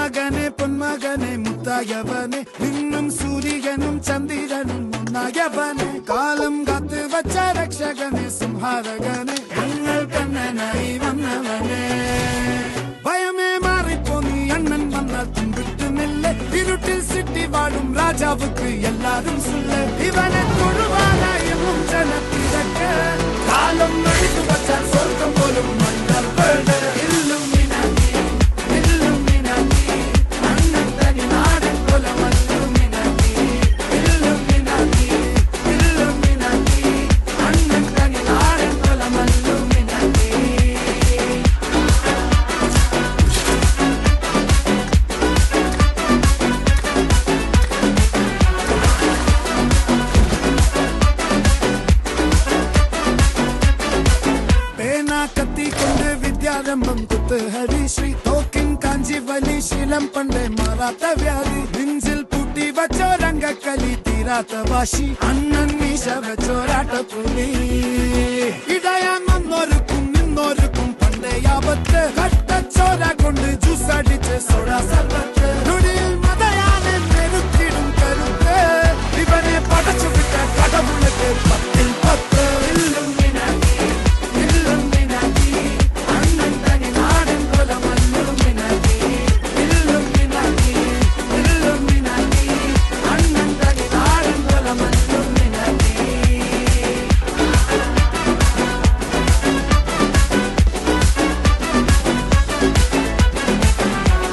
പൊന്മകനെ മുത്തായവനെ നിന്നും സൂര്യനും ചന്ദ്രനും ഒന്നായവനെ കാലം കാത്ത് വച്ച രക്ഷകനെ സംഹാരകനെ ഞങ്ങൾ കണ്ണനായി വന്നവനെ ഭയമേ മാറിപ്പോ നീ അണ്ണൻ വന്നാൽ തുമ്പിട്ടുന്നില്ല ഇരുട്ടിൽ സിറ്റി വാടും രാജാവുക്ക് എല്ലാരും സുല്ല ഇവനെ തൊഴുവാനായും ജനത്തിരക്ക് കാലം നടിച്ചു വച്ചാൽ സ്വർഗം പോലും വിദ്യാരംഭം കുത്ത് ഹരിശ്രീ തോക്കിൻ കാഞ്ചി വലി ശീലം പണ്ടേ മാറാത്ത വ്യാധി നെഞ്ചിൽ പൂട്ടി വച്ചോരംഗക്കലി തീരാത്ത വാശി അണ്ണൻ മീശ വെച്ചോരാട്ടപ്പുലി ഇടയാൻ വന്നോർക്കും നിന്നോർക്കും പണ്ടേ ആപത്ത് കട്ടച്ചോര കൊണ്ട് ജ്യൂസ് അടിച്ച് സോഡ സർവത്ത്